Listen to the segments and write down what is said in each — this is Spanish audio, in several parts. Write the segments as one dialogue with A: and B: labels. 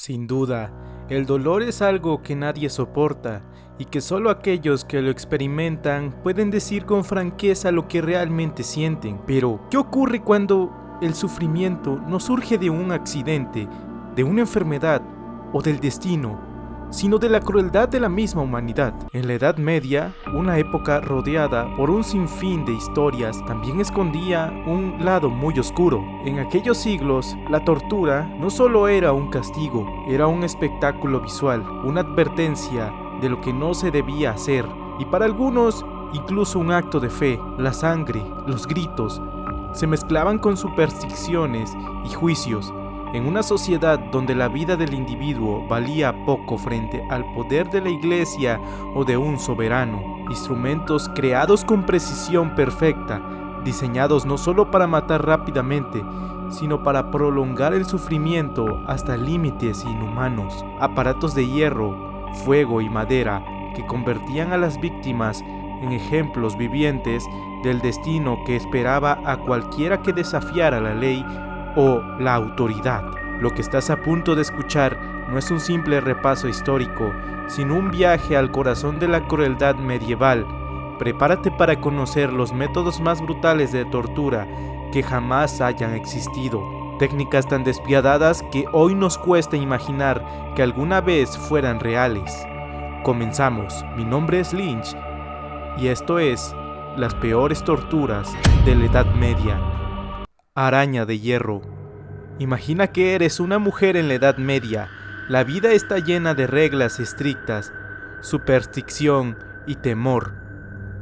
A: Sin duda, el dolor es algo que nadie soporta y que solo aquellos que lo experimentan pueden decir con franqueza lo que realmente sienten. Pero, ¿qué ocurre cuando el sufrimiento no surge de un accidente, de una enfermedad o del destino, sino de la crueldad de la misma humanidad? En la Edad Media, una época rodeada por un sinfín de historias, también escondía un lado muy oscuro. En aquellos siglos, la tortura no solo era un castigo, era un espectáculo visual, una advertencia de lo que no se debía hacer, y para algunos, incluso un acto de fe. La sangre, los gritos, se mezclaban con supersticiones y juicios. En una sociedad donde la vida del individuo valía poco frente al poder de la iglesia o de un soberano, instrumentos creados con precisión perfecta, diseñados no solo para matar rápidamente, sino para prolongar el sufrimiento hasta límites inhumanos, aparatos de hierro, fuego y madera que convertían a las víctimas en ejemplos vivientes del destino que esperaba a cualquiera que desafiara la ley o la autoridad. Lo que estás a punto de escuchar no es un simple repaso histórico, sino un viaje al corazón de la crueldad medieval. Prepárate para conocer los métodos más brutales de tortura que jamás hayan existido. Técnicas tan despiadadas que hoy nos cuesta imaginar que alguna vez fueran reales. Comenzamos. Mi nombre es Lynch y esto es Las peores torturas de la Edad Media. Araña de hierro. Imagina que eres una mujer en la Edad Media. La vida está llena de reglas estrictas, superstición y temor.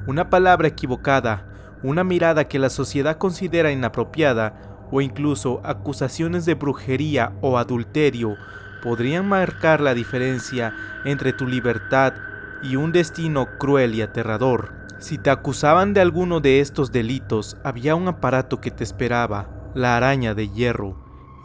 A: Una palabra equivocada, una mirada que la sociedad considera inapropiada o incluso acusaciones de brujería o adulterio podrían marcar la diferencia entre tu libertad y un destino cruel y aterrador. Si te acusaban de alguno de estos delitos, había un aparato que te esperaba, la araña de hierro.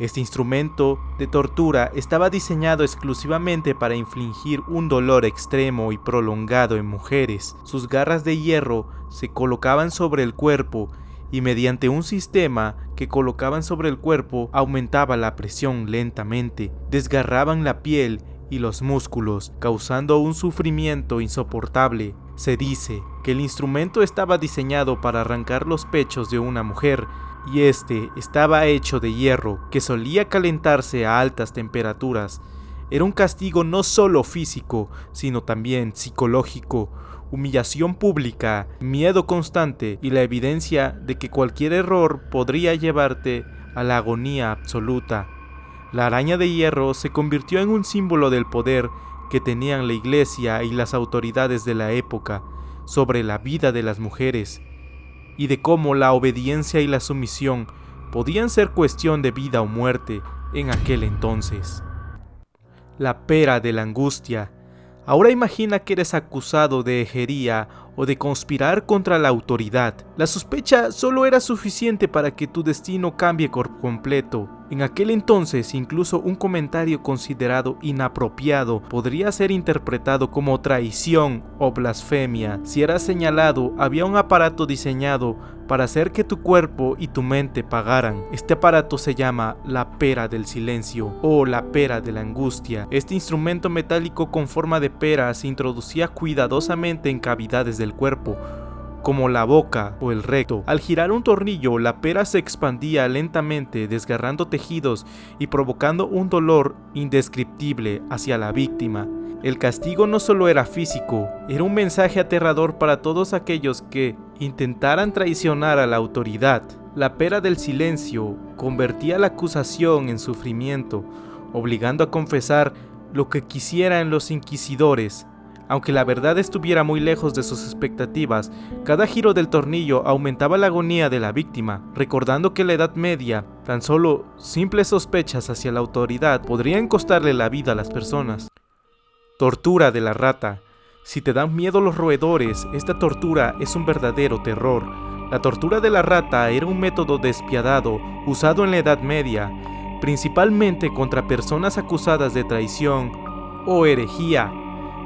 A: Este instrumento de tortura estaba diseñado exclusivamente para infligir un dolor extremo y prolongado en mujeres. Sus garras de hierro se colocaban sobre el cuerpo y mediante un sistema que colocaban sobre el cuerpo aumentaba la presión lentamente, desgarraban la piel y los músculos, causando un sufrimiento insoportable. Se dice que el instrumento estaba diseñado para arrancar los pechos de una mujer, y este estaba hecho de hierro que solía calentarse a altas temperaturas. Era un castigo no solo físico, sino también psicológico, humillación pública, miedo constante y la evidencia de que cualquier error podría llevarte a la agonía absoluta. La araña de hierro se convirtió en un símbolo del poder que tenían la iglesia y las autoridades de la época sobre la vida de las mujeres, y de cómo la obediencia y la sumisión podían ser cuestión de vida o muerte en aquel entonces. La pera de la angustia. Ahora imagina que eres acusado de herería o de conspirar contra la autoridad. La sospecha solo era suficiente para que tu destino cambie por completo. En aquel entonces, incluso un comentario considerado inapropiado podría ser interpretado como traición o blasfemia. Si era señalado, había un aparato diseñado para hacer que tu cuerpo y tu mente pagaran. Este aparato se llama la pera del silencio o la pera de la angustia. Este instrumento metálico con forma de pera se introducía cuidadosamente en cavidades del cuerpo, como la boca o el recto. Al girar un tornillo, la pera se expandía lentamente, desgarrando tejidos y provocando un dolor indescriptible hacia la víctima. El castigo no solo era físico, era un mensaje aterrador para todos aquellos que intentaran traicionar a la autoridad. La pera del silencio convertía la acusación en sufrimiento, obligando a confesar lo que quisieran los inquisidores. Aunque la verdad estuviera muy lejos de sus expectativas, cada giro del tornillo aumentaba la agonía de la víctima, recordando que en la Edad Media, tan solo simples sospechas hacia la autoridad podrían costarle la vida a las personas. Tortura de la rata. Si te dan miedo los roedores, esta tortura es un verdadero terror. La tortura de la rata era un método despiadado usado en la Edad Media, principalmente contra personas acusadas de traición o herejía.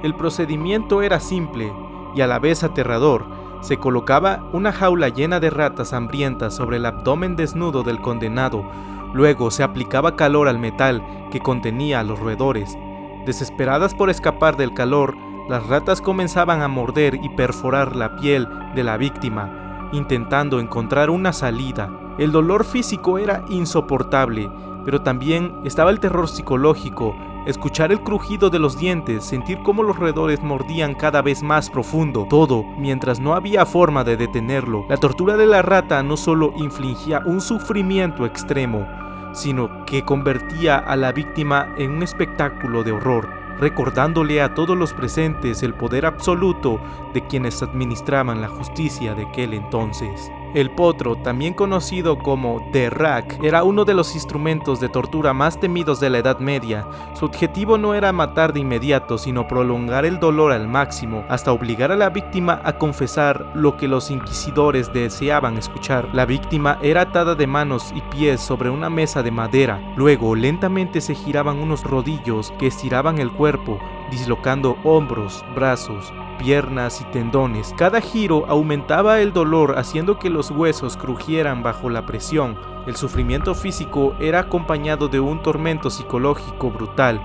A: El procedimiento era simple y a la vez aterrador. Se colocaba una jaula llena de ratas hambrientas sobre el abdomen desnudo del condenado. Luego se aplicaba calor al metal que contenía a los roedores. Desesperadas por escapar del calor, las ratas comenzaban a morder y perforar la piel de la víctima, intentando encontrar una salida. El dolor físico era insoportable, pero también estaba el terror psicológico. Escuchar el crujido de los dientes, sentir cómo los roedores mordían cada vez más profundo, todo mientras no había forma de detenerlo. La tortura de la rata no solo infligía un sufrimiento extremo, sino que convertía a la víctima en un espectáculo de horror, recordándole a todos los presentes el poder absoluto de quienes administraban la justicia de aquel entonces. El potro, también conocido como The Rack, era uno de los instrumentos de tortura más temidos de la Edad Media. Su objetivo no era matar de inmediato, sino prolongar el dolor al máximo, hasta obligar a la víctima a confesar lo que los inquisidores deseaban escuchar. La víctima era atada de manos y pies sobre una mesa de madera. Luego, lentamente se giraban unos rodillos que estiraban el cuerpo, dislocando hombros, brazos, piernas y tendones. Cada giro aumentaba el dolor, haciendo que los huesos crujieran bajo la presión. El sufrimiento físico era acompañado de un tormento psicológico brutal.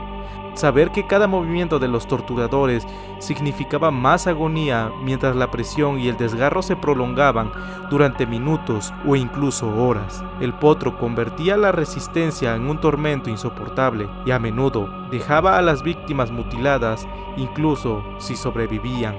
A: Saber que cada movimiento de los torturadores significaba más agonía, mientras la presión y el desgarro se prolongaban durante minutos o incluso horas. El potro convertía la resistencia en un tormento insoportable y a menudo dejaba a las víctimas mutiladas, incluso si sobrevivían.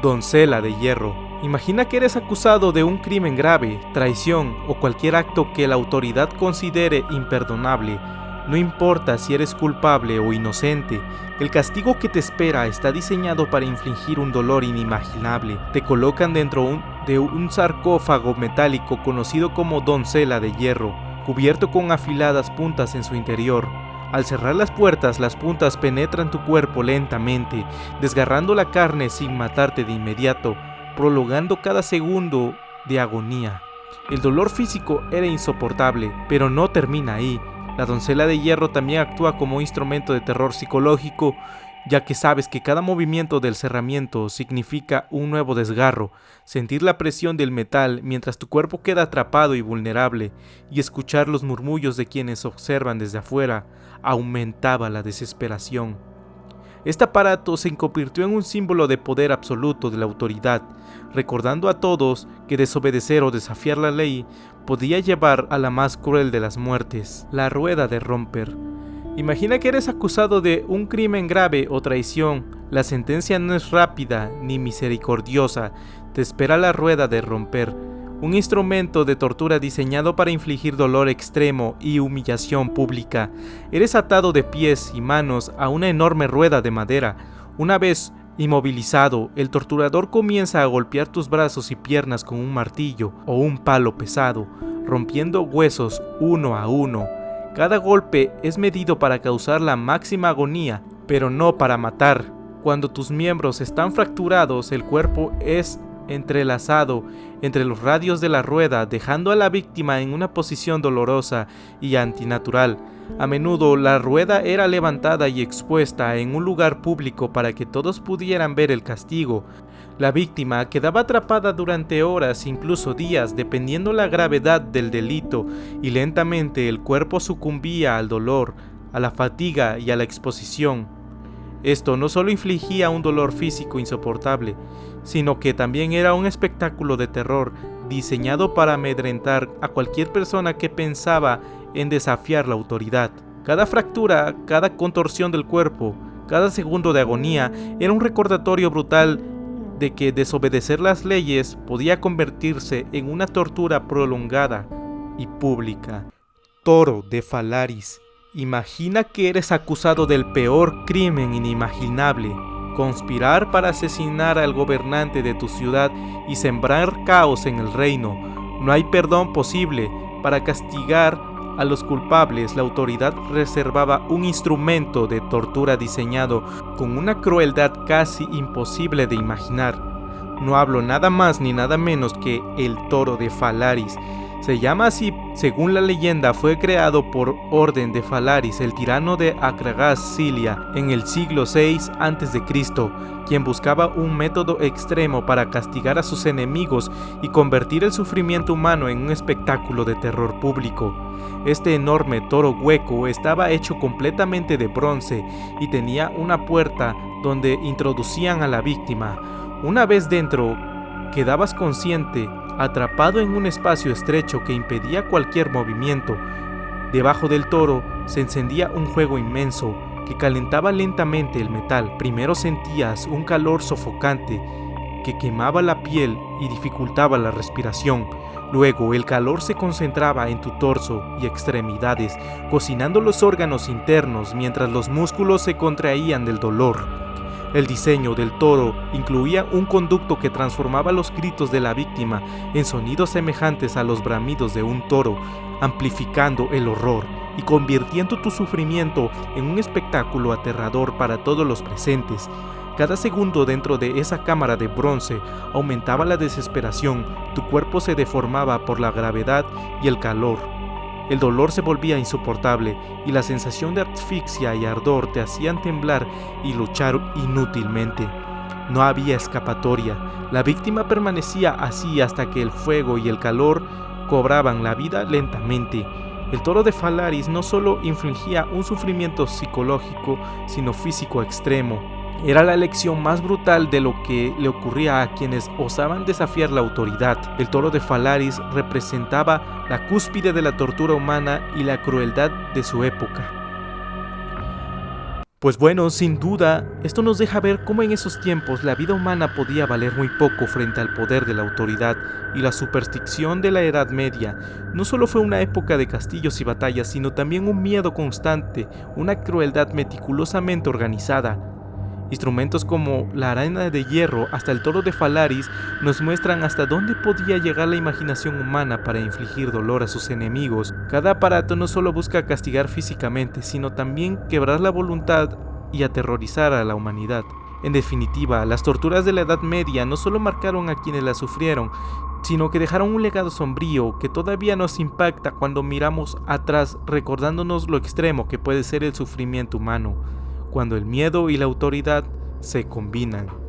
A: Doncella de hierro. Imagina que eres acusado de un crimen grave, traición o cualquier acto que la autoridad considere imperdonable. No importa si eres culpable o inocente, el castigo que te espera está diseñado para infligir un dolor inimaginable. Te colocan dentro de un sarcófago metálico conocido como doncella de hierro, cubierto con afiladas puntas en su interior. Al cerrar las puertas, las puntas penetran tu cuerpo lentamente, desgarrando la carne sin matarte de inmediato, prolongando cada segundo de agonía. El dolor físico era insoportable, pero no termina ahí. La doncella de hierro también actúa como instrumento de terror psicológico, ya que sabes que cada movimiento del cerramiento significa un nuevo desgarro. Sentir la presión del metal mientras tu cuerpo queda atrapado y vulnerable, y escuchar los murmullos de quienes observan desde afuera, aumentaba la desesperación. Este aparato se convirtió en un símbolo de poder absoluto de la autoridad, recordando a todos que desobedecer o desafiar la ley podía llevar a la más cruel de las muertes, la rueda de romper. Imagina que eres acusado de un crimen grave o traición. La sentencia no es rápida ni misericordiosa. Te espera la rueda de romper, un instrumento de tortura diseñado para infligir dolor extremo y humillación pública. Eres atado de pies y manos a una enorme rueda de madera. Una vez inmovilizado, el torturador comienza a golpear tus brazos y piernas con un martillo o un palo pesado, rompiendo huesos uno a uno. Cada golpe es medido para causar la máxima agonía, pero no para matar. Cuando tus miembros están fracturados, el cuerpo es entrelazado entre los radios de la rueda, dejando a la víctima en una posición dolorosa y antinatural. A menudo la rueda era levantada y expuesta en un lugar público para que todos pudieran ver el castigo. La víctima quedaba atrapada durante horas, incluso días, dependiendo la gravedad del delito, y lentamente el cuerpo sucumbía al dolor, a la fatiga y a la exposición. Esto no solo infligía un dolor físico insoportable, sino que también era un espectáculo de terror diseñado para amedrentar a cualquier persona que pensaba en desafiar la autoridad. Cada fractura, cada contorsión del cuerpo, cada segundo de agonía era un recordatorio brutal de que desobedecer las leyes podía convertirse en una tortura prolongada y pública. Toro de Phalaris. Imagina que eres acusado del peor crimen inimaginable: conspirar para asesinar al gobernante de tu ciudad y sembrar caos en el reino. No hay perdón posible. Para castigar a los culpables, la autoridad reservaba un instrumento de tortura diseñado con una crueldad casi imposible de imaginar. No hablo nada más ni nada menos que el toro de Falaris. Se llama así, según la leyenda, fue creado por orden de Falaris, el tirano de Akragas Cilia, en el siglo VI a.C., quien buscaba un método extremo para castigar a sus enemigos y convertir el sufrimiento humano en un espectáculo de terror público. Este enorme toro hueco estaba hecho completamente de bronce y tenía una puerta donde introducían a la víctima. Una vez dentro, quedabas consciente, atrapado en un espacio estrecho que impedía cualquier movimiento. Debajo del toro se encendía un fuego inmenso que calentaba lentamente el metal. Primero sentías un calor sofocante que quemaba la piel y dificultaba la respiración. Luego el calor se concentraba en tu torso y extremidades, cocinando los órganos internos mientras los músculos se contraían del dolor. El diseño del toro incluía un conducto que transformaba los gritos de la víctima en sonidos semejantes a los bramidos de un toro, amplificando el horror y convirtiendo tu sufrimiento en un espectáculo aterrador para todos los presentes. Cada segundo dentro de esa cámara de bronce aumentaba la desesperación, tu cuerpo se deformaba por la gravedad y el calor. El dolor se volvía insoportable y la sensación de asfixia y ardor te hacían temblar y luchar inútilmente. No había escapatoria. La víctima permanecía así hasta que el fuego y el calor cobraban la vida lentamente. El toro de Falaris no solo infligía un sufrimiento psicológico, sino físico extremo. Era la lección más brutal de lo que le ocurría a quienes osaban desafiar la autoridad. El toro de Falaris representaba la cúspide de la tortura humana y la crueldad de su época. Pues bueno, sin duda, esto nos deja ver cómo en esos tiempos la vida humana podía valer muy poco frente al poder de la autoridad, y la superstición de la Edad Media no solo fue una época de castillos y batallas, sino también un miedo constante, una crueldad meticulosamente organizada. Instrumentos como la araña de hierro hasta el toro de Falaris nos muestran hasta dónde podía llegar la imaginación humana para infligir dolor a sus enemigos. Cada aparato no solo busca castigar físicamente, sino también quebrar la voluntad y aterrorizar a la humanidad. En definitiva, las torturas de la Edad Media no solo marcaron a quienes las sufrieron, sino que dejaron un legado sombrío que todavía nos impacta cuando miramos atrás, recordándonos lo extremo que puede ser el sufrimiento humano, cuando el miedo y la autoridad se combinan.